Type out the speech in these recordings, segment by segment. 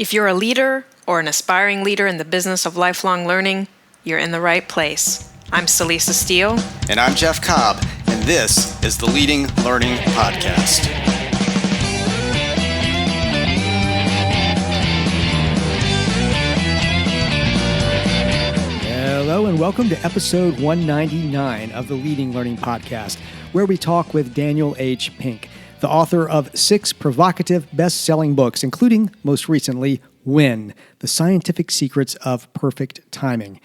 If you're a leader or an aspiring leader in the business of lifelong learning, you're in the right place. I'm Celisa Steele. And I'm Jeff Cobb, and this is the Leading Learning Podcast. Hello and welcome to episode 199 of the Leading Learning Podcast, where we talk with Daniel H. Pink, the author of 6 provocative best-selling books, including, most recently, When, The Scientific Secrets of Perfect Timing.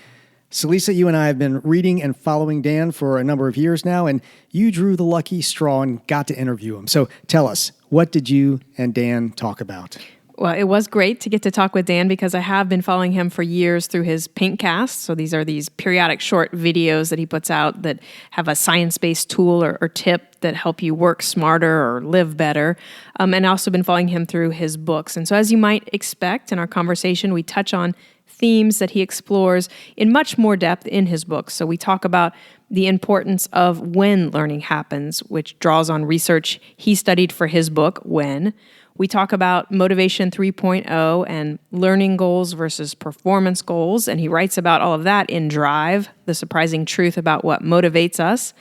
Celisa, you and I have been reading and following Dan for a number of years now, and you drew the lucky straw and got to interview him. So tell us, what did you and Dan talk about? Well, it was great to get to talk with Dan because I have been following him for years through his Pinkcast. So these are these periodic short videos that he puts out that have a science-based tool or tip that help you work smarter or live better. And also been following him through his books. And so as you might expect in our conversation, we touch on themes that he explores in much more depth in his books. So we talk about the importance of when learning happens, which draws on research he studied for his book, When. We talk about Motivation 3.0 and learning goals versus performance goals, and he writes about all of that in Drive, the surprising truth about what motivates us.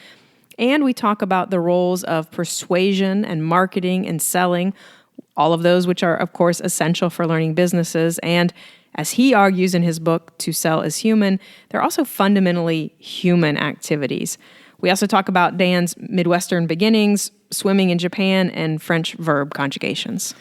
And we talk about the roles of persuasion and marketing and selling, all of those which are, of course, essential for learning businesses. And as he argues in his book, To Sell is Human, they're also fundamentally human activities. We also talk about Dan's Midwestern beginnings, swimming in Japan, and French verb conjugations.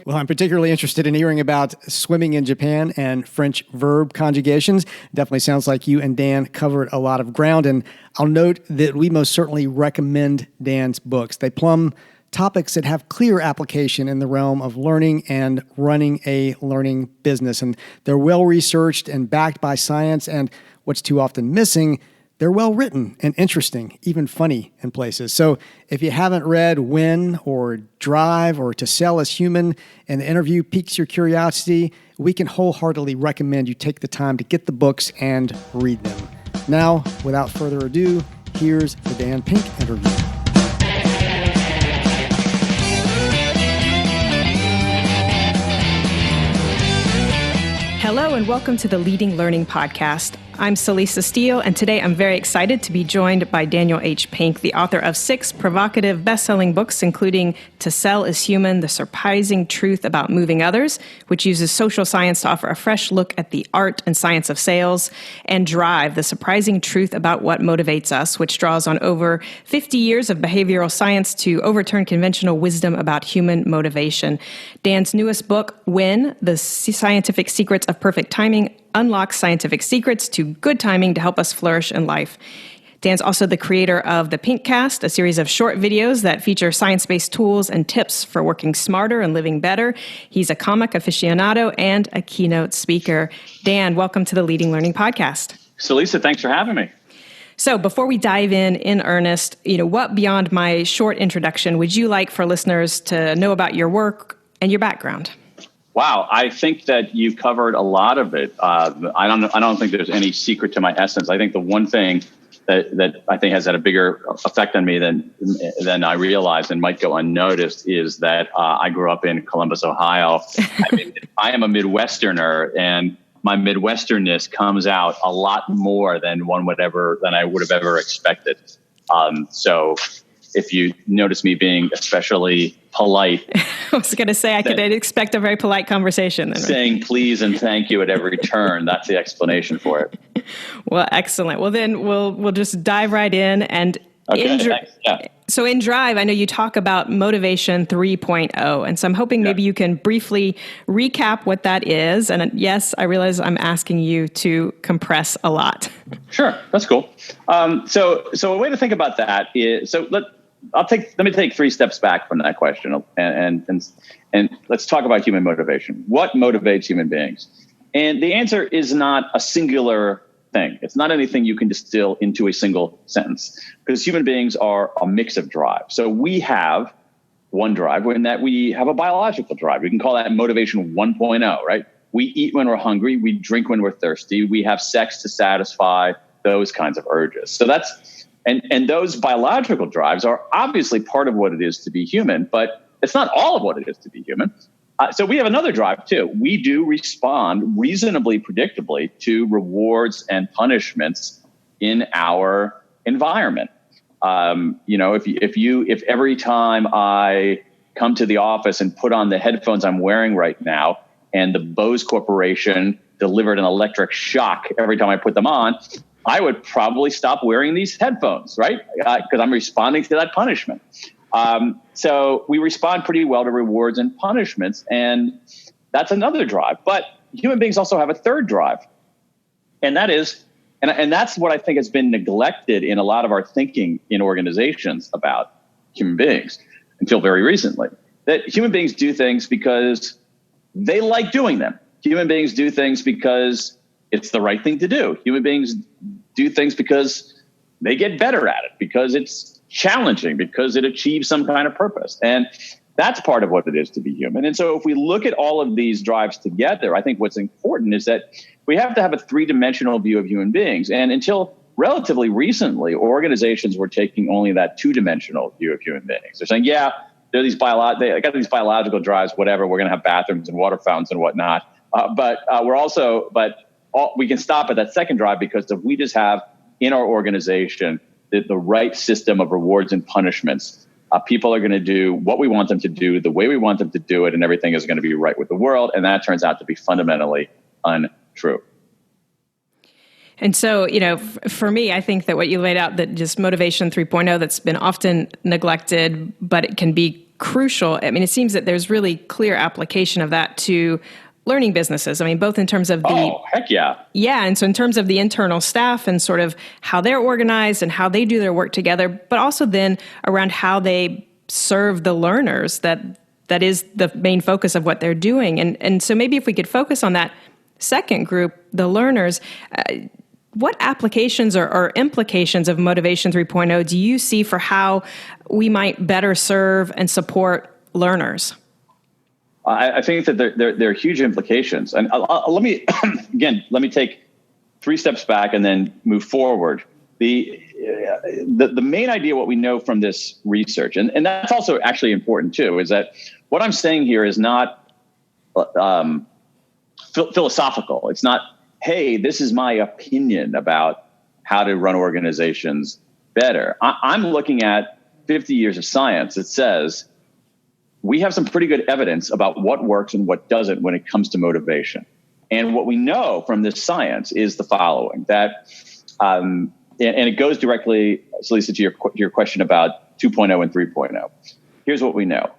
Well, I'm particularly interested in hearing about swimming in Japan and French verb conjugations. Definitely sounds like you and Dan covered a lot of ground, and I'll note that we most certainly recommend Dan's books. They plumb topics that have clear application in the realm of learning and running a learning business, and they're well-researched and backed by science, and what's too often missing, they're well-written and interesting, even funny in places. So if you haven't read When or Drive or To Sell is Human and the interview piques your curiosity, we can wholeheartedly recommend you take the time to get the books and read them. Now, without further ado, here's the Dan Pink interview. Hello and welcome to the Leading Learning Podcast. I'm Celisa Steele, and today I'm very excited to be joined by Daniel H. Pink, the author of 6 provocative best-selling books, including To Sell is Human, The Surprising Truth About Moving Others, which uses social science to offer a fresh look at the art and science of sales, and Drive, The Surprising Truth About What Motivates Us, which draws on over 50 years of behavioral science to overturn conventional wisdom about human motivation. Dan's newest book, When, The Scientific Secrets of Perfect Timing, unlocks scientific secrets to good timing to help us flourish in life. Dan's also the creator of the Pinkcast, a series of short videos that feature science-based tools and tips for working smarter and living better. He's a comic aficionado and a keynote speaker. Dan, welcome to the Leading Learning Podcast. Celisa, thanks for having me. So before we dive in earnest, what beyond my short introduction would you like for listeners to know about your work and your background? Wow, I think that you've covered a lot of it. I don't think there's any secret to my essence. I think the one thing that I think has had a bigger effect on me than I realized and might go unnoticed is that I grew up in Columbus, Ohio. I am a Midwesterner, and my Midwesternness comes out a lot more than I would have ever expected. So if you notice me being especially polite. I was going to say, I could expect a very polite conversation. Then, saying please and thank you at every turn. That's the explanation for it. Well, excellent. Well, then we'll just dive right in. And So in Drive, I know you talk about Motivation 3.0. And so I'm hoping maybe you can briefly recap what that is. And yes, I realize I'm asking you to compress a lot. Sure. That's cool. So a way to think about that is, let me take 3 steps back from that question and let's talk about human motivation. What motivates human beings? And the answer is not a singular thing. It's not anything you can distill into a single sentence, because human beings are a mix of drive. So we have one drive in that we have a biological drive. We can call that motivation 1.0, right? We eat when we're hungry. We drink when we're thirsty. We have sex to satisfy those kinds of urges. So and those biological drives are obviously part of what it is to be human, but it's not all of what it is to be human. So we have another drive too. We do respond reasonably predictably to rewards and punishments in our environment. If every time I come to the office and put on the headphones I'm wearing right now, and the Bose Corporation delivered an electric shock every time I put them on, I would probably stop wearing these headphones, right? Because I'm responding to that punishment. So we respond pretty well to rewards and punishments, and that's another drive. But human beings also have a third drive, and that is, and that's what I think has been neglected in a lot of our thinking in organizations about human beings until very recently, that human beings do things because they like doing them. Human beings do things because it's the right thing to do. Human beings do things because they get better at it, because it's challenging, because it achieves some kind of purpose. And that's part of what it is to be human. And so if we look at all of these drives together, I think what's important is that we have to have a three-dimensional view of human beings. And until relatively recently, organizations were taking only that two-dimensional view of human beings. They're saying, yeah, they're these they got these biological drives, whatever. We're going to have bathrooms and water fountains and whatnot. We can stop at that second drive, because if we just have in our organization the right system of rewards and punishments, people are going to do what we want them to do, the way we want them to do it, and everything is going to be right with the world. And that turns out to be fundamentally untrue. And so, for me, I think that what you laid out, that just motivation 3.0, that's been often neglected, but it can be crucial. I mean, it seems that there's really clear application of that to learning businesses. I mean, both in terms of heck yeah. Yeah. And so in terms of the internal staff and sort of how they're organized and how they do their work together, but also then around how they serve the learners, that is the main focus of what they're doing. And so maybe if we could focus on that second group, the learners, what applications or implications of Motivation 3.0 do you see for how we might better serve and support learners? I think that there are huge implications. And let me take 3 steps back and then move forward. The main idea, what we know from this research, and that's also actually important too, is that what I'm saying here is not philosophical. It's not, hey, this is my opinion about how to run organizations better. I'm looking at 50 years of science that says we have some pretty good evidence about what works and what doesn't when it comes to motivation. And what we know from this science is the following, that, and it goes directly, Celisa, to your question about 2.0 and 3.0. Here's what we know.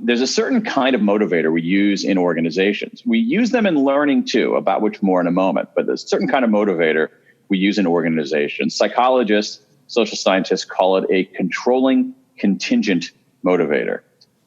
There's a certain kind of motivator we use in organizations. We use them in learning too, about which more in a moment, but there's a certain kind of motivator we use in organizations. Psychologists, social scientists call it a controlling contingent motivator.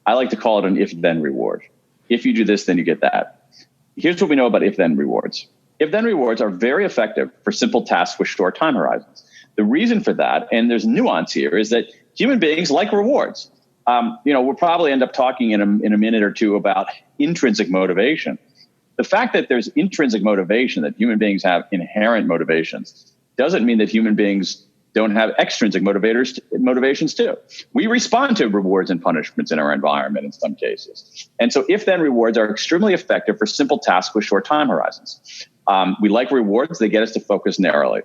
I like to call it an if-then reward. If you do this, then you get that. Here's what we know about if-then rewards. If-then rewards are very effective for simple tasks with short time horizons. The reason for that, and there's nuance here, is that human beings like rewards. We'll probably end up talking in a minute or two about intrinsic motivation. The fact that there's intrinsic motivation, that human beings have inherent motivations, doesn't mean that human beings don't have extrinsic motivations too. We respond to rewards and punishments in our environment in some cases. And so if-then rewards are extremely effective for simple tasks with short time horizons. We like rewards. They get us to focus narrowly.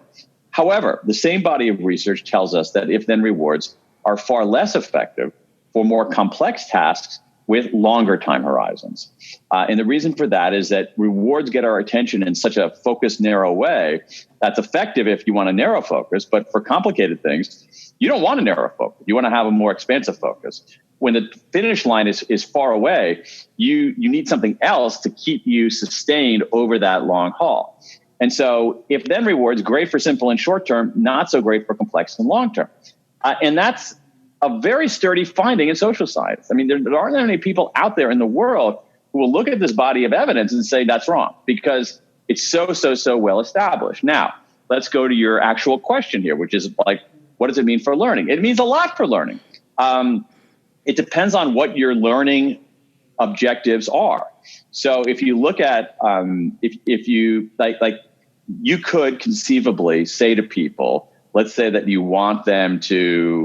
However, the same body of research tells us that if-then rewards are far less effective for more complex tasks with longer time horizons. And the reason for that is that rewards get our attention in such a focused, narrow way that's effective if you want a narrow focus, but for complicated things, you don't want a narrow focus. You want to have a more expansive focus. When the finish line is far away, you need something else to keep you sustained over that long haul. And so if-then rewards, great for simple and short term, not so great for complex and long term. And that's a very sturdy finding in social science. I mean, there aren't that many people out there in the world who will look at this body of evidence and say that's wrong, because it's so well established. Now, let's go to your actual question here, which is like, what does it mean for learning? It means a lot for learning. It depends on what your learning objectives are. So if you look at, if you you could conceivably say to people, let's say you want them to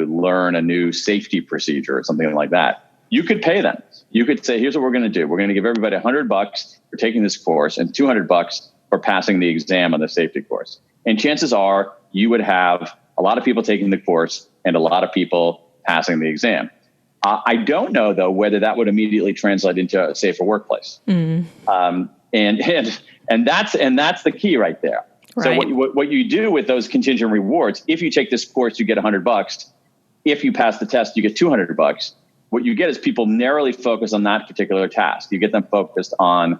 learn a new safety procedure or something like that. you could pay them. You could say, here's what we're going to do. We're going to give everybody $100 for taking this course and $200 for passing the exam on the safety course. And chances are you would have a lot of people taking the course and a lot of people passing the exam. I don't know, though, whether that would immediately translate into a safer workplace. And that's the key right there. Right. So what you do with those contingent rewards, if you take this course, you get $100. If you pass the test, you get $200. What you get is people narrowly focused on that particular task. You get them focused on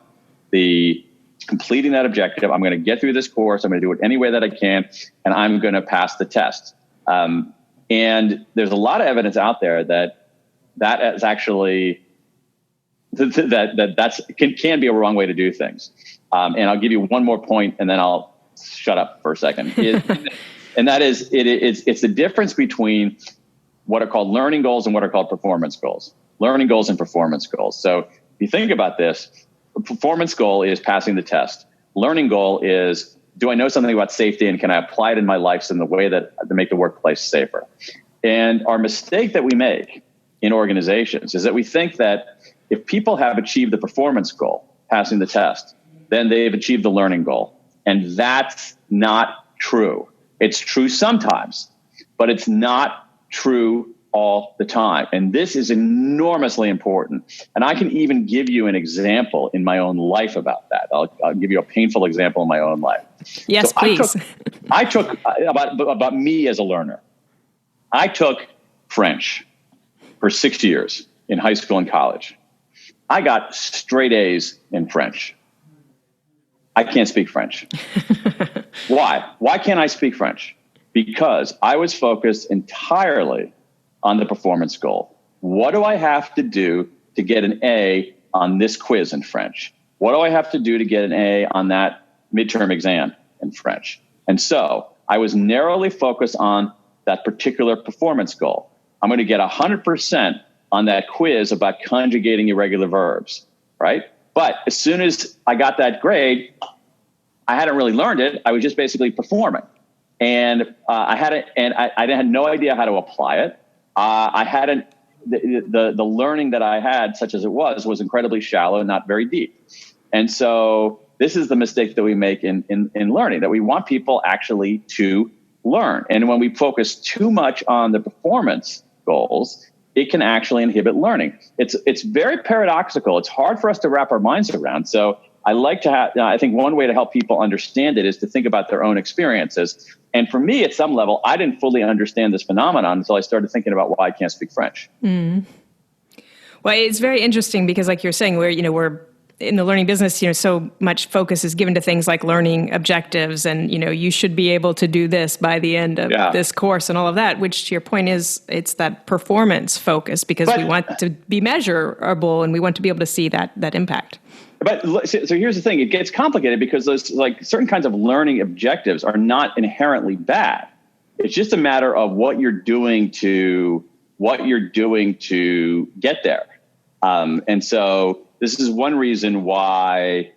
the completing that objective. I'm going to get through this course. I'm going to do it any way that I can, and I'm going to pass the test. And there's a lot of evidence out there that is actually that's can be a wrong way to do things. And I'll give you one more point, and then I'll shut up for a second. And that is, it's the difference between what are called learning goals and what are called performance goals. Learning goals and performance goals. So if you think about this, a performance goal is passing the test. Learning goal is, do I know something about safety and can I apply it in my life in the way to make the workplace safer? And our mistake that we make in organizations is that we think that if people have achieved the performance goal, passing the test, then they've achieved the learning goal. And that's not true. It's true sometimes, but it's not true all the time. And this is enormously important. And I can even give you an example in my own life about that. I'll give you a painful example in my own life. Yes, so please. I took about me as a learner. I took French for 6 years in high school and college. I got straight A's in French. I can't speak French. Why? Why can't I speak French? Because I was focused entirely on the performance goal. What do I have to do to get an A on this quiz in French? What do I have to do to get an A on that midterm exam in French? And so I was narrowly focused on that particular performance goal. I'm going to get 100% on that quiz about conjugating irregular verbs, right? But as soon as I got that grade, I hadn't really learned it. I was just basically performing. And I had no idea how to apply it. The learning that I had, such as it was incredibly shallow and not very deep. And so this is the mistake that we make in learning, that we want people actually to learn. And when we focus too much on the performance goals, it can actually inhibit learning. It's very paradoxical. It's hard for us to wrap our minds around. So I like to have, I think one way to help people understand it is to think about their own experiences. And for me, at some level, I didn't fully understand this phenomenon until I started thinking about why I can't speak French. Mm. Well, it's very interesting because, like you're saying, we're in the learning business, so much focus is given to things like learning objectives and, you should be able to do this by the end of this course and all of that, which to your point is it's that performance focus because we want to be measurable and we want to be able to see that impact. But so here's the thing, it gets complicated because those certain kinds of learning objectives are not inherently bad. It's just a matter of what you're doing to get there. And so this is one reason why,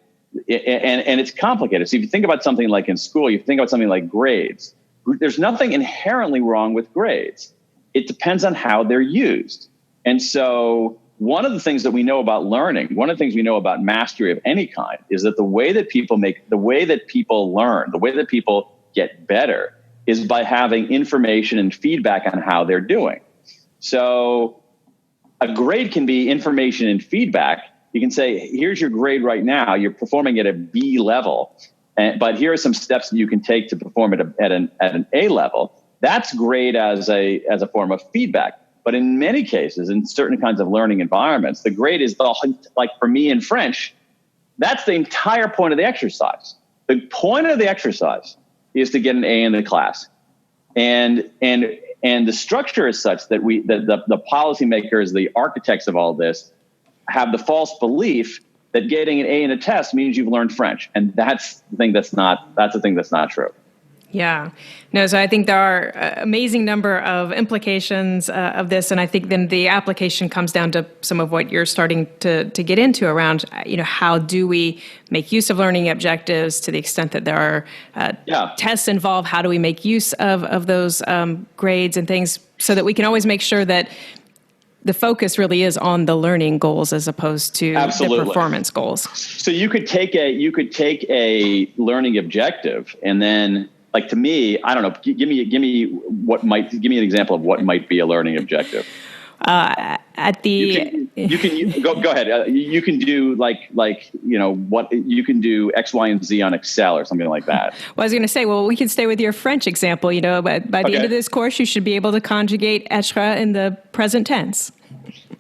and it's complicated. So if you think about something like in school, you think about something like grades. There's nothing inherently wrong with grades. It depends on how they're used. And so one of the things that we know about learning, one of the things we know about mastery of any kind is that the way that people learn, the way that people get better is by having information and feedback on how they're doing. So a grade can be information and feedback. You can say, here's your grade right now. You're performing at a B level, but here are some steps that you can take to perform at an A level. That's great as a form of feedback. But in many cases, in certain kinds of learning environments, the grade is like for me in French, that's the entire point of the exercise. The point of the exercise is to get an A in the class. And the structure is such that the policymakers, the architects of all this, have the false belief that getting an A in a test means you've learned French. And that's the thing that's not true. Yeah. No, so I think there are an amazing number of implications of this. And I think then the application comes down to some of what you're starting to get into around, how do we make use of learning objectives to the extent that there are tests involved? How do we make use of those grades and things so that we can always make sure that the focus really is on the learning goals as opposed to the performance goals. So you could take a learning objective, and then, like, to me, I don't know, give me an example of what might be a learning objective. You can go ahead. You can do you can do X, Y, and Z on Excel or something like that. Well, I was going to say, we can stay with your French example. By the end of this course, you should be able to conjugate être in the present tense.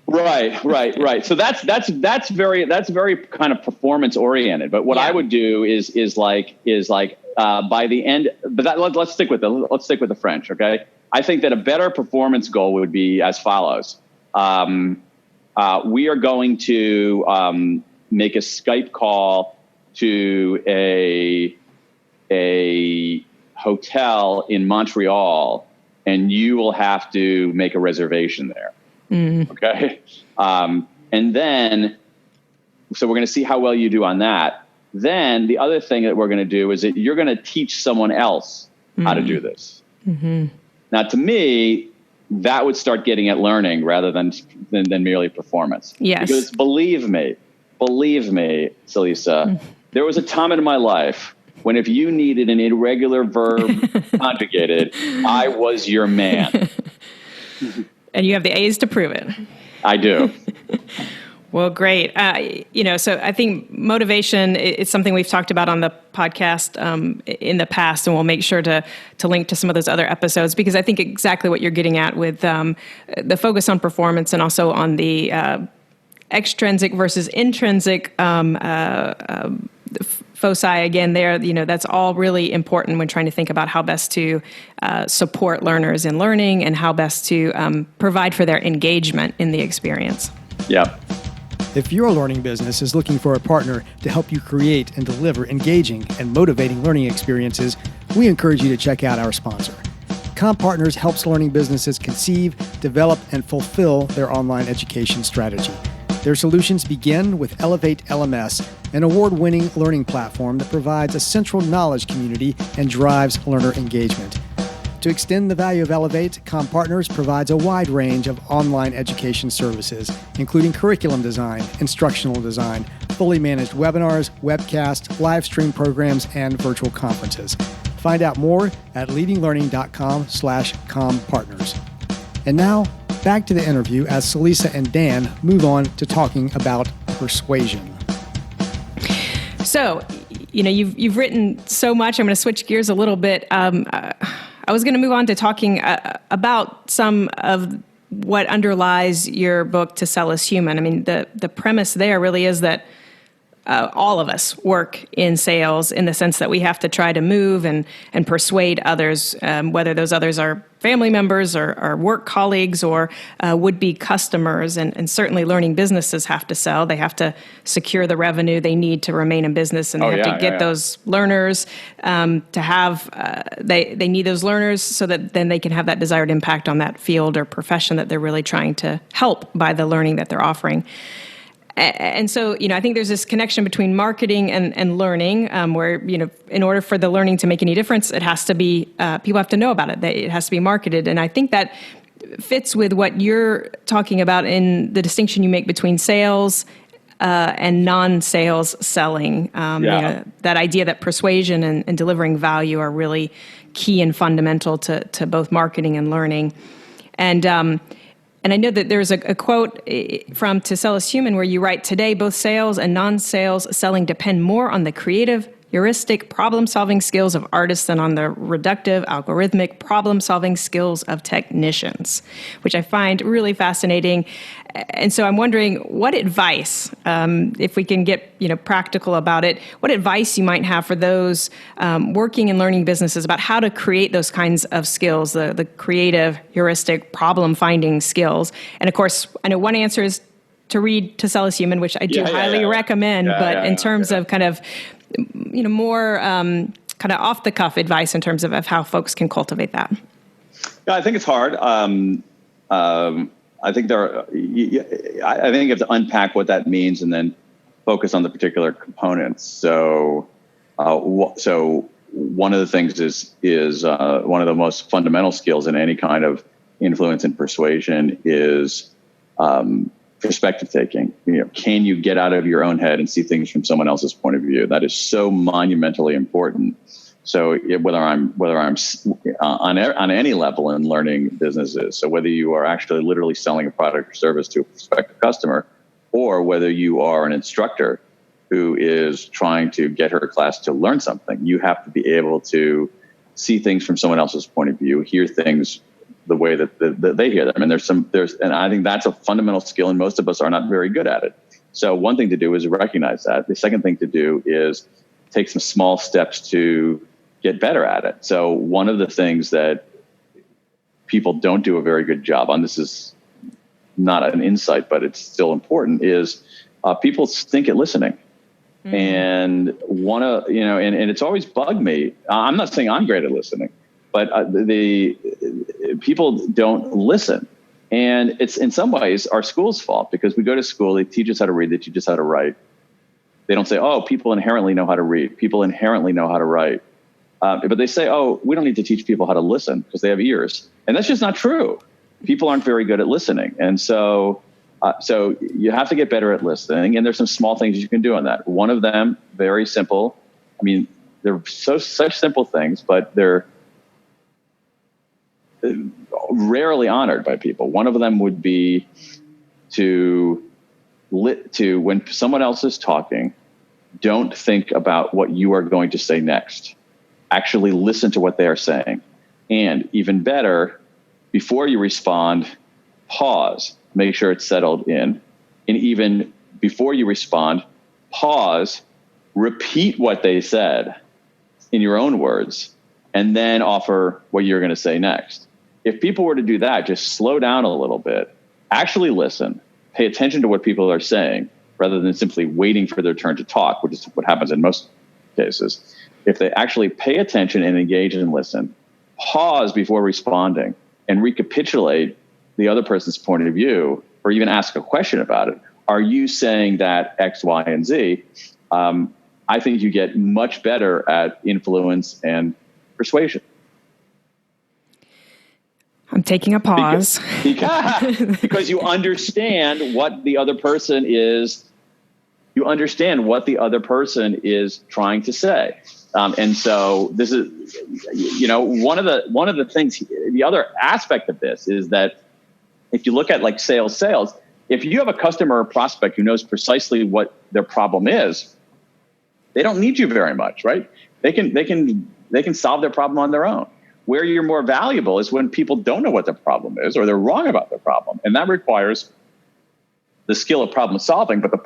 Right. So that's very kind of performance oriented. But what I would do is by the end. But let's stick with the French. Okay. I think that a better performance goal would be as follows. We are going to make a Skype call to a hotel in Montreal, and you will have to make a reservation there. Okay. And then, so we're going to see how well you do on that. Then the other thing that we're going to do is that you're going to teach someone else how to do this. Mm-hmm. Now, to me, that would start getting at learning rather than merely performance. Yes. Because believe me, Celisa, there was a time in my life when if you needed an irregular verb conjugated, I was your man. And you have the A's to prove it. I do. Well, great. So I think motivation is something we've talked about on the podcast in the past, and we'll make sure to link to some of those other episodes, because I think exactly what you're getting at with the focus on performance and also on the extrinsic versus intrinsic foci again there, that's all really important when trying to think about how best to support learners in learning and how best to provide for their engagement in the experience. Yeah. If your learning business is looking for a partner to help you create and deliver engaging and motivating learning experiences, we encourage you to check out our sponsor. CommPartners helps learning businesses conceive, develop, and fulfill their online education strategy. Their solutions begin with Elevate LMS, an award-winning learning platform that provides a central knowledge community and drives learner engagement. To extend the value of Elevate, CommPartners provides a wide range of online education services, including curriculum design, instructional design, fully managed webinars, webcasts, live stream programs, and virtual conferences. Find out more at leadinglearning.com/CommPartners. And now, back to the interview as Celisa and Dan move on to talking about persuasion. So, you've written so much. I'm going to switch gears a little bit. I was going to move on to talking about some of what underlies your book, To Sell Is Human. I mean, the premise there really is that all of us work in sales in the sense that we have to try to move and persuade others, whether those others are family members or work colleagues or would-be customers. And certainly learning businesses have to sell. They have to secure the revenue they need to remain in business, and they have to get those learners to have, they need those learners so that then they can have that desired impact on that field or profession that they're really trying to help by the learning that they're offering. And so, I think there's this connection between marketing and learning, where, in order for the learning to make any difference, it has to be, people have to know about it. It has to be marketed. And I think that fits with what you're talking about in the distinction you make between sales and non-sales selling. That idea that persuasion and delivering value are really key and fundamental to both marketing and learning. And I know that there's a quote from To Sell Is Human where you write, "Today, both sales and non-sales selling depend more on the creative, heuristic, problem-solving skills of artists than on the reductive, algorithmic, problem-solving skills of technicians," which I find really fascinating. And so I'm wondering what advice, if we can get practical about it, what advice you might have for those working and learning businesses about how to create those kinds of skills, the creative, heuristic, problem-finding skills. And of course, I know one answer is to read To Sell Is Human, which I do highly recommend. But in terms of kind of more kind of off-the-cuff advice in terms of how folks can cultivate that. Yeah, I think it's hard. I think I think you have to unpack what that means and then focus on the particular components. So one of the things is one of the most fundamental skills in any kind of influence and persuasion is perspective taking. Can you get out of your own head and see things from someone else's point of view? That is so monumentally important. So whether I'm on any level in learning businesses, so whether you are actually literally selling a product or service to a prospective customer, or whether you are an instructor who is trying to get her class to learn something, you have to be able to see things from someone else's point of view, hear things the way that they hear them. And and I think that's a fundamental skill, and most of us are not very good at it. So one thing to do is recognize that. The second thing to do is take some small steps to get better at it. So one of the things that people don't do a very good job on, this is not an insight, but it's still important, is people stink at listening. And and it's always bugged me. I'm not saying I'm great at listening, but the people don't listen. And it's in some ways our school's fault, because we go to school, they teach us how to read, they teach us how to write. They don't say, oh, people inherently know how to read, people inherently know how to write. But they say, oh, we don't need to teach people how to listen because they have ears. And that's just not true. People aren't very good at listening. And so you have to get better at listening. And there's some small things you can do on that. One of them, very simple. I mean, they're such simple things, but they're rarely honored by people. One of them would be to when someone else is talking, don't think about what you are going to say next. Actually listen to what they are saying. And even better, before you respond, pause, make sure it's settled in. And even before you respond, pause, repeat what they said in your own words, and then offer what you're going to say next. If people were to do that, just slow down a little bit, actually listen, pay attention to what people are saying, rather than simply waiting for their turn to talk, which is what happens in most cases. If they actually pay attention and engage and listen, pause before responding, and recapitulate the other person's point of view, or even ask a question about it. Are you saying that X, Y, and Z? I think you get much better at influence and persuasion. I'm taking a pause. Because you understand what the other person is. You understand what the other person is trying to say. And so this is, one of the things, the other aspect of this is that if you look at like sales, if you have a customer or prospect who knows precisely what their problem is, they don't need you very much, right? They can solve their problem on their own. Where you're more valuable is when people don't know what their problem is, or they're wrong about their problem. And that requires the skill of problem solving, but the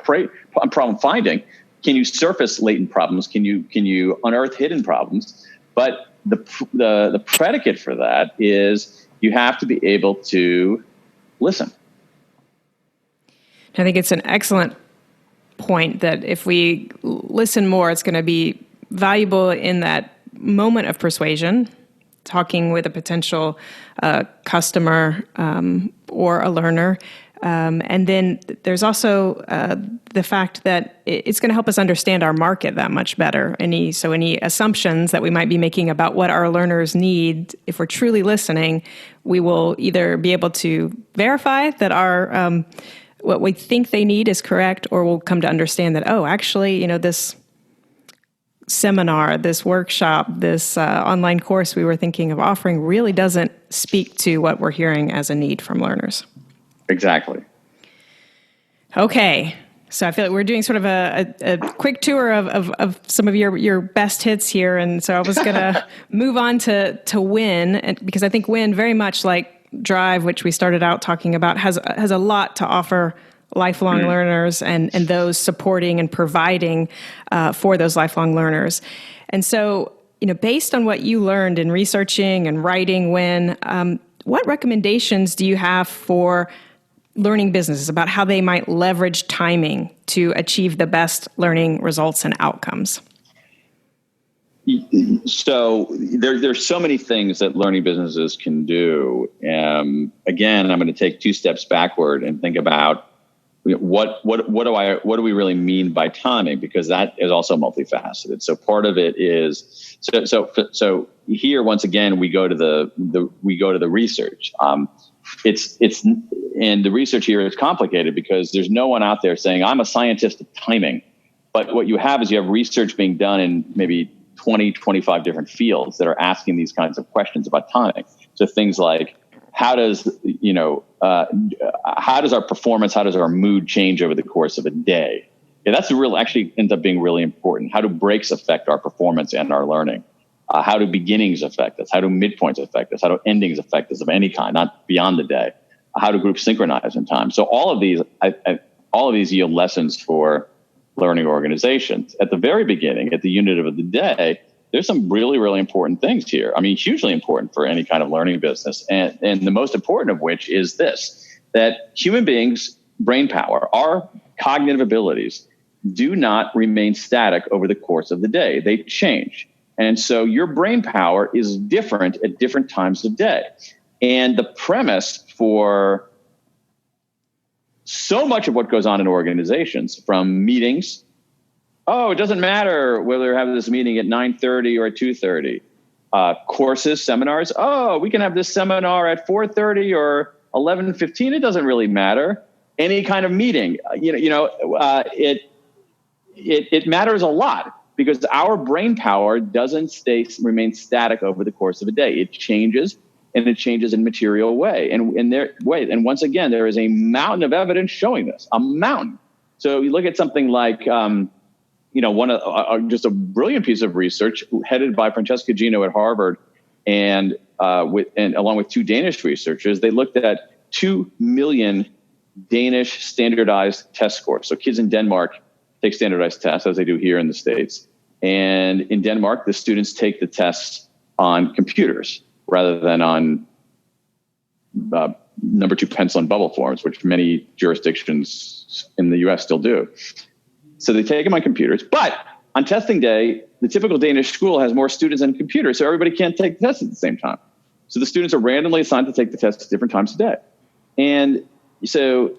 problem finding. Can you surface latent problems? Can you unearth hidden problems? But the predicate for that is you have to be able to listen. I think it's an excellent point that if we listen more, it's going to be valuable in that moment of persuasion, talking with a potential customer or a learner. And then there's also the fact that it's going to help us understand our market that much better. Any assumptions that we might be making about what our learners need, if we're truly listening, we will either be able to verify that our what we think they need is correct, or we'll come to understand that, oh, actually, this seminar, this workshop, this online course we were thinking of offering really doesn't speak to what we're hearing as a need from learners. Exactly. Okay. So I feel like we're doing sort of a quick tour of some of your best hits here. And so I was going to move on to Win, because I think Win, very much like Drive, which we started out talking about, has a lot to offer lifelong learners and those supporting and providing for those lifelong learners. And so, based on what you learned in researching and writing Win, what recommendations do you have for learning businesses about how they might leverage timing to achieve the best learning results and outcomes? So there's so many things that learning businesses can do. Again, I'm going to take two steps backward and think about what do we really mean by timing, because that is also multifaceted. So part of it is so here once again we go to the research. and the research here is complicated because there's no one out there saying I'm a scientist of timing. But what you have is you have research being done in maybe 20, 25 different fields that are asking these kinds of questions about timing. So things like, how does our performance, how does our mood change over the course of a day? Yeah, that's actually ends up being really important. How do breaks affect our performance and our learning? How do beginnings affect us? How do midpoints affect us? How do endings affect us of any kind, not beyond the day? How do groups synchronize in time? So all of these yield lessons for learning organizations. At the very beginning, at the unit of the day, there's some really, really important things here. I mean, hugely important for any kind of learning business. And the most important of which is this, that human beings' brain power, our cognitive abilities, do not remain static over the course of the day. They change. And so your brain power is different at different times of day. And the premise for so much of what goes on in organizations, from meetings, it doesn't matter whether we have this meeting at 9:30 or at 2:30. Courses, seminars, we can have this seminar at 4:30 or 11:15. It doesn't really matter. Any kind of meeting, it matters a lot because our brain power doesn't remain static over the course of a day. It changes. And it changes in material way. And once again, there is a mountain of evidence showing this, a mountain. So you look at something like, just a brilliant piece of research headed by Francesca Gino at Harvard, and along with two Danish researchers, they looked at 2 million Danish standardized test scores. So kids in Denmark take standardized tests as they do here in the States. And in Denmark, the students take the tests on computers rather than on number 2 pencil and bubble forms, which many jurisdictions in the US still do. So they take them on computers. But on testing day, the typical Danish school has more students than computers, so everybody can't take the test at the same time. So the students are randomly assigned to take the test at different times a day. And so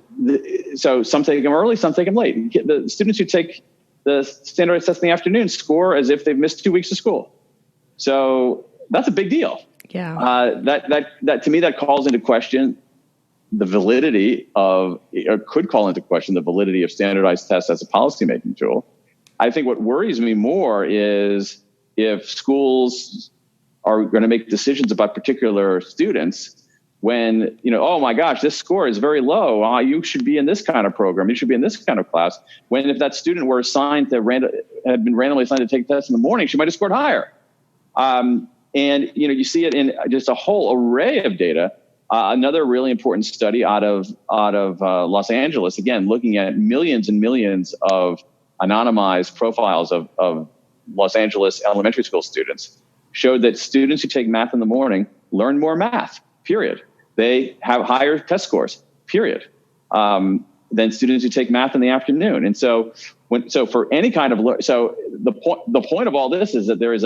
some take them early, some take them late. The students who take the standardized test in the afternoon score as if they've missed 2 weeks of school. So that's a big deal. Yeah. That to me, that calls into question the validity of, or could call into question the validity of standardized tests as a policymaking tool. I think what worries me more is if schools are going to make decisions about particular students when, oh my gosh, this score is very low. You should be in this kind of program. You should be in this kind of class. When if that student were assigned to had been randomly assigned to take tests in the morning, she might have scored higher. And, you see it in just a whole array of data. Another really important study out of Los Angeles, again, looking at millions and millions of anonymized profiles of Los Angeles elementary school students, showed that students who take math in the morning learn more math, period. They have higher test scores, period, than students who take math in the afternoon. And so for any kind of the point of all this is that there is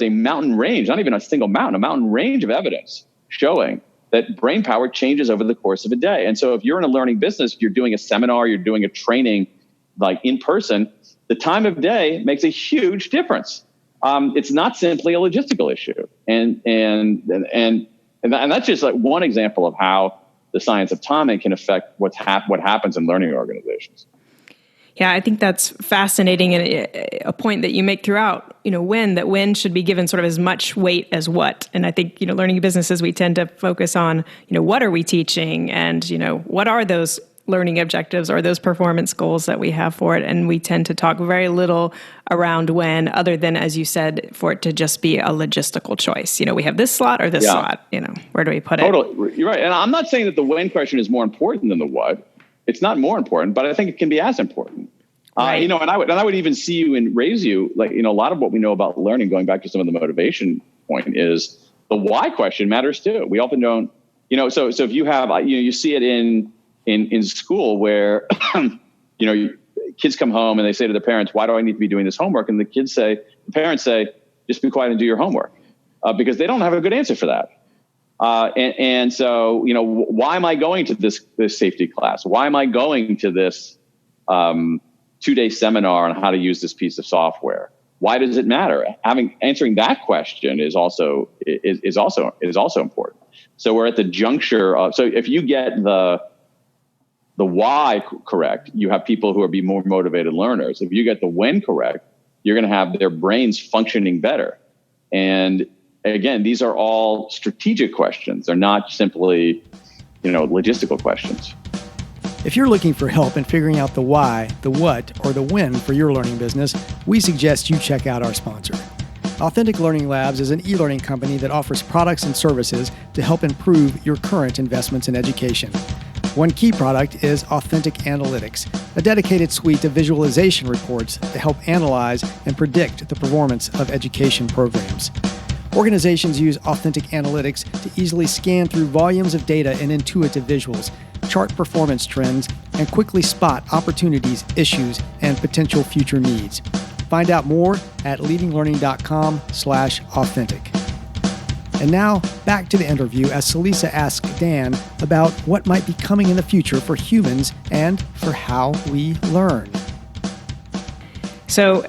a mountain range, not even a single mountain, a mountain range of evidence showing that brain power changes over the course of a day. And so if you're in a learning business, you're doing a seminar, you're doing a training like in person, the time of day makes a huge difference. It's not simply a logistical issue. And that's just like one example of how the science of timing can affect what happens in learning organizations. Yeah, I think that's fascinating, and a point that you make throughout, when should be given sort of as much weight as what. And I think, learning businesses, we tend to focus on, what are we teaching and, what are those learning objectives or those performance goals that we have for it. And we tend to talk very little around when, other than, as you said, for it to just be a logistical choice. We have this slot or this slot, where do we put it? Totally. You're right. And I'm not saying that the when question is more important than the what. It's not more important, but I think it can be as important. Right. And I would even see you and raise you, like, a lot of what we know about learning, going back to some of the motivation point, is the why question matters too. We often don't, so if you have, you see it in school where, kids come home and they say to their parents, why do I need to be doing this homework? And the parents say, just be quiet and do your homework, because they don't have a good answer for that. And so, why am I going to this safety class? Why am I going to this 2-day seminar on how to use this piece of software? Why does it matter? Answering that question is also important. So we're at the juncture of, so if you get the why correct, you have people who are be more motivated learners. If you get the when correct, you're going to have their brains functioning better. And again, these are all strategic questions. They're not simply, logistical questions. If you're looking for help in figuring out the why, the what, or the when for your learning business, we suggest you check out our sponsor. Authentic Learning Labs is an e-learning company that offers products and services to help improve your current investments in education. One key product is Authentic Analytics, a dedicated suite of visualization reports to help analyze and predict the performance of education programs. Organizations use Authentic Analytics to easily scan through volumes of data and intuitive visuals, chart performance trends, and quickly spot opportunities, issues, and potential future needs. Find out more at leadinglearning.com/authentic. And now, back to the interview as Celisa asks Dan about what might be coming in the future for humans and for how we learn. So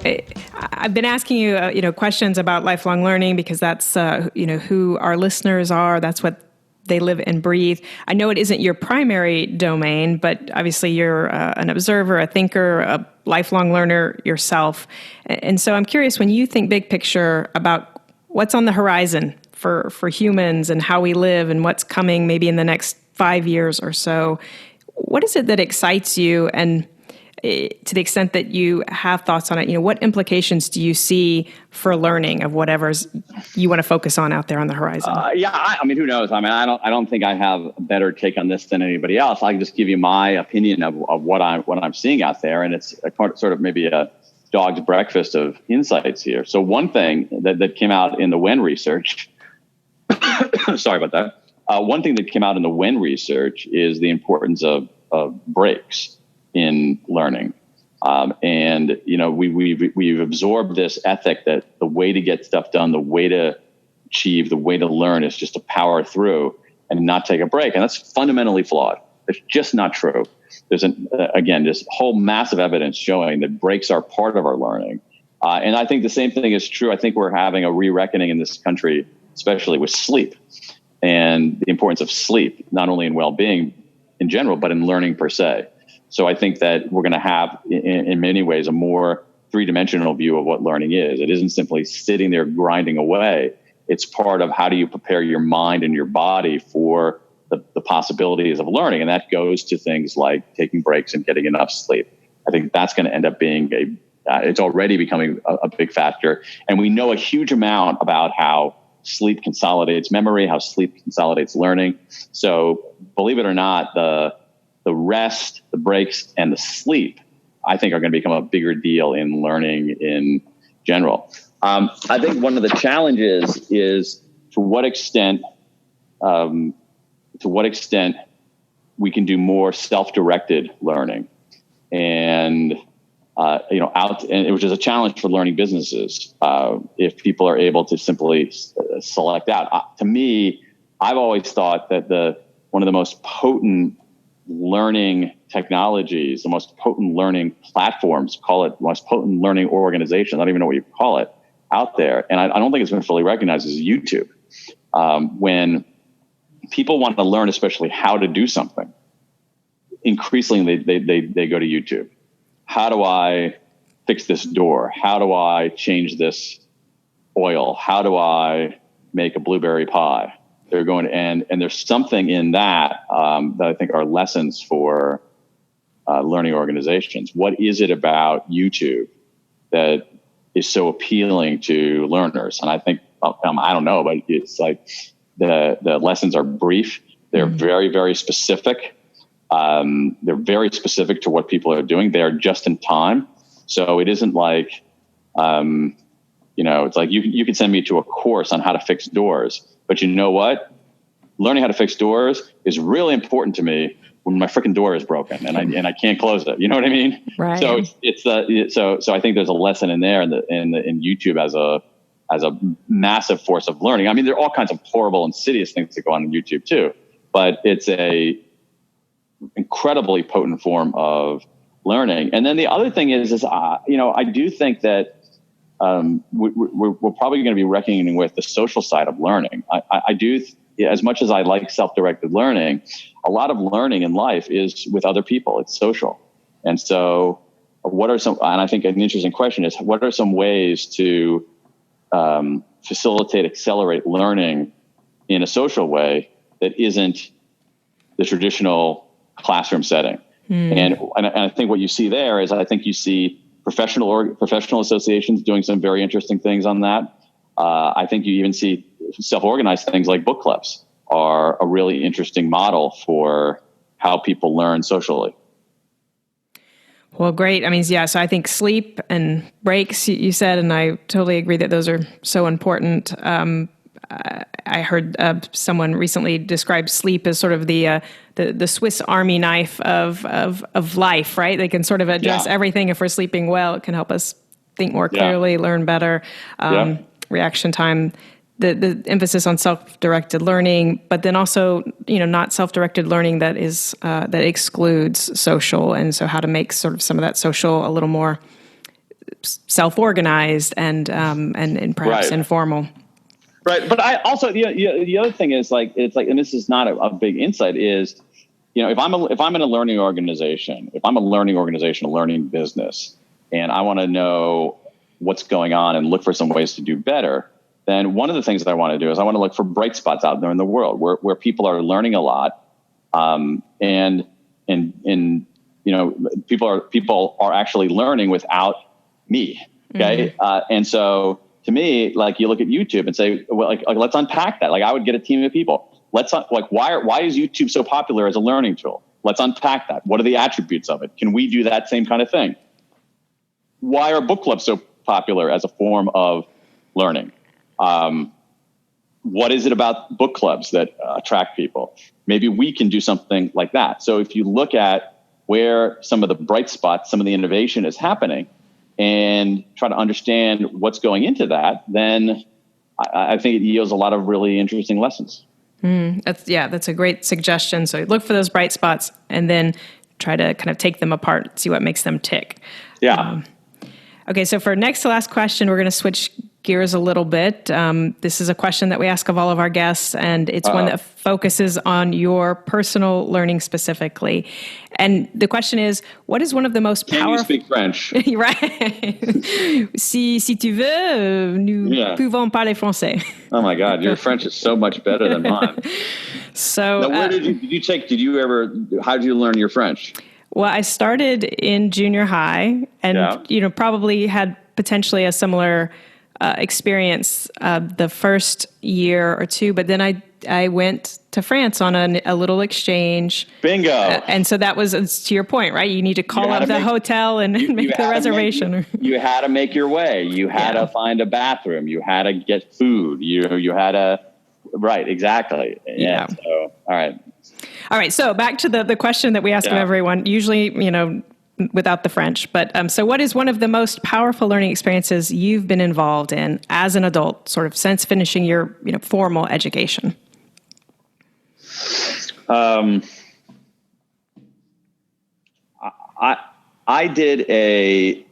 I've been asking you, questions about lifelong learning because that's, who our listeners are. That's what they live and breathe. I know it isn't your primary domain, but obviously you're an observer, a thinker, a lifelong learner yourself. And so I'm curious, when you think big picture about what's on the horizon for humans and how we live and what's coming maybe in the next 5 years or so, what is it that excites you? And to the extent that you have thoughts on it, what implications do you see for learning of whatever's you want to focus on out there on the horizon? Who knows? I don't think I have a better take on this than anybody else. I can just give you my opinion of what I'm seeing out there, and it's sort of maybe a dog's breakfast of insights here. So one thing that came out in the When research, sorry about that. One thing that came out in the When research is the importance of breaks in learning. We've absorbed this ethic that the way to get stuff done, the way to achieve, the way to learn is just to power through and not take a break. And that's fundamentally flawed. It's just not true. There's this whole massive evidence showing that breaks are part of our learning. And I think the same thing is true. I think we're having a re-reckoning in this country, especially with sleep and the importance of sleep, not only in well-being in general, but in learning per se. So I think that we're going to have, in many ways, a more three-dimensional view of what learning is. It isn't simply sitting there grinding away. It's part of how do you prepare your mind and your body for the possibilities of learning. And that goes to things like taking breaks and getting enough sleep. I think that's going to end up being it's already becoming a big factor. And we know a huge amount about how sleep consolidates memory, how sleep consolidates learning. So believe it or not, the rest, the breaks, and the sleep, I think, are going to become a bigger deal in learning in general. I think one of the challenges is to what extent we can do more self-directed learning, and which is a challenge for learning businesses. If people are able to simply select out, to me, I've always thought that one of the most potent learning technologies, the most potent learning platforms, call it most potent learning organizations, I don't even know what you call it, out there. And I don't think it's been fully recognized as YouTube. When people want to learn, especially how to do something, increasingly they go to YouTube. How do I fix this door? How do I change this oil? How do I make a blueberry pie? They're going to, and there's something in that that I think are lessons for learning organizations. What is it about YouTube that is so appealing to learners? And I think, I don't know, but it's like the lessons are brief. They're very, very specific. They're very specific to what people are doing. They're just in time. So it isn't like, it's like you can send me to a course on how to fix doors. But you know what? Learning how to fix doors is really important to me when my freaking door is broken and I can't close it. You know what I mean? Right. So so I think there's a lesson in there in YouTube as a massive force of learning. I mean, there are all kinds of horrible, insidious things that go on YouTube too, but it's a incredibly potent form of learning. And then the other thing is I do think that we're probably going to be reckoning with the social side of learning. I do, as much as I like self-directed learning, a lot of learning in life is with other people. It's social. And so and I think an interesting question is, what are some ways to facilitate, accelerate learning in a social way that isn't the traditional classroom setting? And I think what you see there is, I think you see professional associations doing some very interesting things on that. I think you even see self-organized things like book clubs are a really interesting model for how people learn socially. Well, great. I mean, yeah, so I think sleep and breaks, you said, and I totally agree that those are so important. I heard someone recently describe sleep as sort of the Swiss Army knife of life, right? They can sort of address everything. If we're sleeping well, it can help us think more clearly, learn better, reaction time. The emphasis on self-directed learning, but then also, not self-directed learning that is that excludes social, and so how to make sort of some of that social a little more self-organized and perhaps informal. Right, but I also the other thing is and this is not a big insight, is if I'm in a learning organization, a learning business, and I want to know what's going on and look for some ways to do better, then one of the things that I want to do is I want to look for bright spots out there in the world where people are learning a lot, and people are actually learning without me. Okay, and so. To me, you look at YouTube and say, well, let's unpack that. I would get a team of people. Why is YouTube so popular as a learning tool? Let's unpack that. What are the attributes of it? Can we do that same kind of thing? Why are book clubs so popular as a form of learning? What is it about book clubs that attract people? Maybe we can do something like that. So if you look at where some of the bright spots, some of the innovation is happening, and try to understand what's going into that, then I think it yields a lot of really interesting lessons. That's a great suggestion. So look for those bright spots and then try to kind of take them apart, see what makes them tick. Yeah. Okay, so for next to last question, we're going to switch gears a little bit. This is a question that we ask of all of our guests, and it's one that focuses on your personal learning specifically. And the question is, what is one of the most powerful... Can you speak French? Right. Si tu veux, nous pouvons parler français. Oh my God, your French is so much better than mine. So, now, how did you learn your French? Well, I started in junior high and, probably had potentially a similar experience the first year or two, but then I went to France on a little exchange. Bingo. And so that was, to your point, right? You need to call up the hotel and make the reservation. You had to make your way. You had to find a bathroom. You had to get food. You had to, right, exactly. Yeah. So, all right. So back to the question that we ask of everyone, usually, without the French. But so what is one of the most powerful learning experiences you've been involved in as an adult, sort of since finishing your formal education? I did a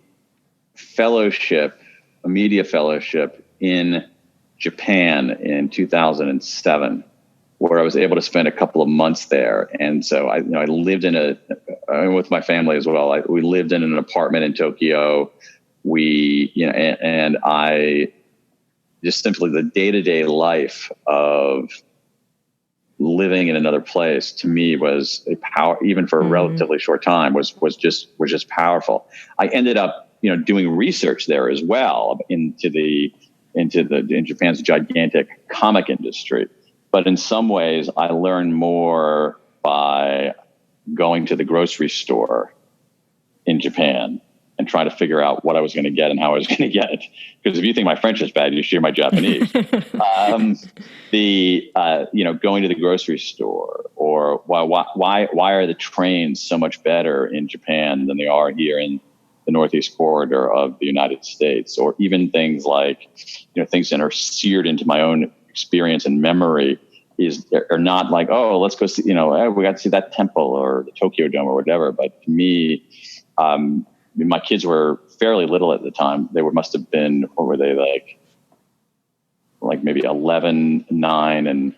media fellowship in Japan in 2007. Where I was able to spend a couple of months there. And so I lived with my family as well. We lived in an apartment in Tokyo. And I just simply the day-to-day life of living in another place to me was a power, even for a relatively short time, was just powerful. I ended up, doing research there as well in Japan's gigantic comic industry. But in some ways, I learned more by going to the grocery store in Japan and trying to figure out what I was going to get and how I was going to get it. Because if you think my French is bad, you should hear my Japanese. Going to the grocery store, or why are the trains so much better in Japan than they are here in the Northeast corridor of the United States? Or even things like, things that are seared into my own experience and memory are not like, oh, let's go see, we got to see that temple or the Tokyo Dome or whatever. But to me, my kids were fairly little at the time. They must have been, what were they, like maybe 11, 9, and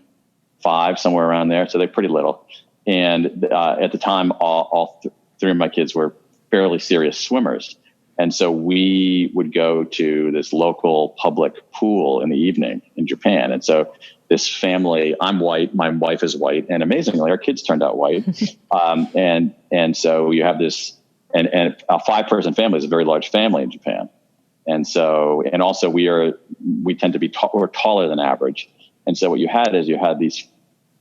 5, somewhere around there. So they're pretty little. And at the time, all 3 of my kids were fairly serious swimmers. And so we would go to this local public pool in the evening in Japan. And so this family, I'm white, my wife is white, and amazingly, our kids turned out white. And so you have this, and a 5-person family is a very large family in Japan. And so, and also we tend to be we're taller than average. And so what you had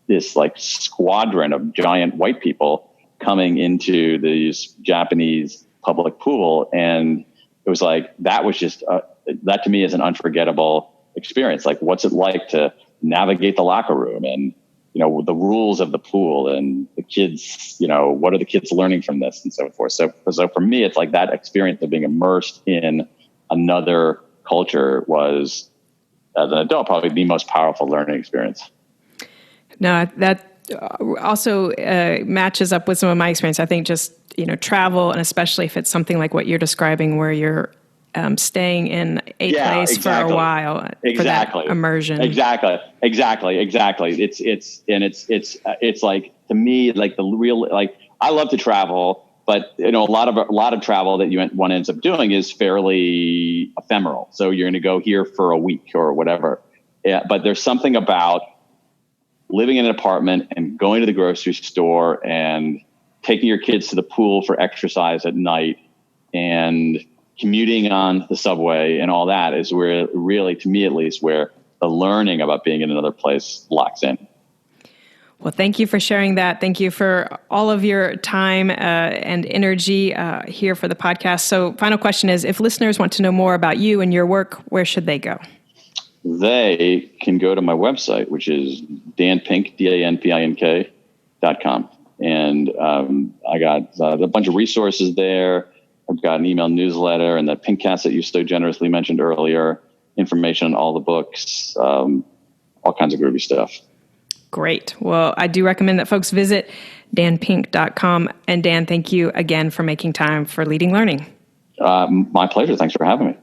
this like squadron of giant white people coming into these Japanese public pool. And it was like, that was just, that to me is an unforgettable experience. Like, what's it like to navigate the locker room and, the rules of the pool and the kids, what are the kids learning from this and so forth. So for me, it's like that experience of being immersed in another culture was, as an adult, probably the most powerful learning experience. No, that also matches up with some of my experience. I think just, travel, and especially if it's something like what you're describing where you're staying in a place for a while for that immersion. Exactly. It's like, to me, like the real, like, I love to travel, but a lot of travel that one ends up doing is fairly ephemeral. So you're going to go here for a week or whatever. Yeah, but there's something about living in an apartment and going to the grocery store and taking your kids to the pool for exercise at night and commuting on the subway and all that is where really, to me at least, where the learning about being in another place locks in. Well, thank you for sharing that. Thank you for all of your time and energy here for the podcast. So final question is, if listeners want to know more about you and your work, where should they go? They can go to my website, which is danpink, DANPINK.com. And I got a bunch of resources there. I've got an email newsletter and the Pinkcast that you so generously mentioned earlier, information on all the books, all kinds of groovy stuff. Great. Well, I do recommend that folks visit danpink.com. And Dan, thank you again for making time for Leading Learning. My pleasure. Thanks for having me.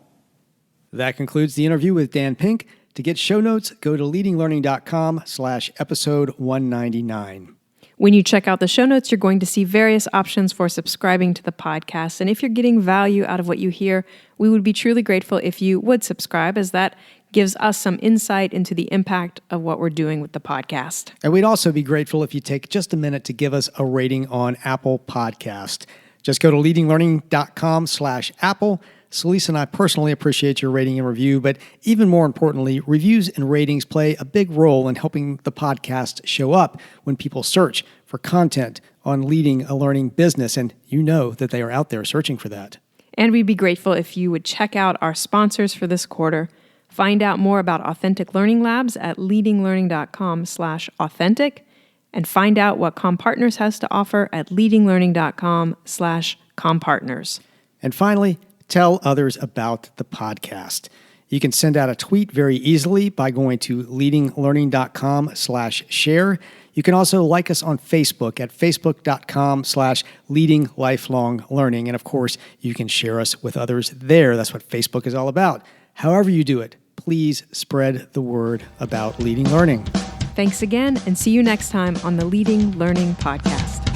That concludes the interview with Dan Pink. To get show notes, go to leadinglearning.com/episode 199. When you check out the show notes, you're going to see various options for subscribing to the podcast. And if you're getting value out of what you hear, we would be truly grateful if you would subscribe, as that gives us some insight into the impact of what we're doing with the podcast. And we'd also be grateful if you take just a minute to give us a rating on Apple Podcast. Just go to leadinglearning.com/Apple. Celisa and I personally appreciate your rating and review, but even more importantly, reviews and ratings play a big role in helping the podcast show up when people search for content on leading a learning business, and you know that they are out there searching for that. And we'd be grateful if you would check out our sponsors for this quarter. Find out more about Authentic Learning Labs at leadinglearning.com/authentic, and find out what ComPartners has to offer at leadinglearning.com/ComPartners. And finally, tell others about the podcast. You can send out a tweet very easily by going to leadinglearning.com/share. You can also like us on Facebook at facebook.com/leadinglifelonglearning. And of course, you can share us with others there. That's what Facebook is all about. However you do it, please spread the word about leading learning. Thanks again, and see you next time on the Leading Learning Podcast.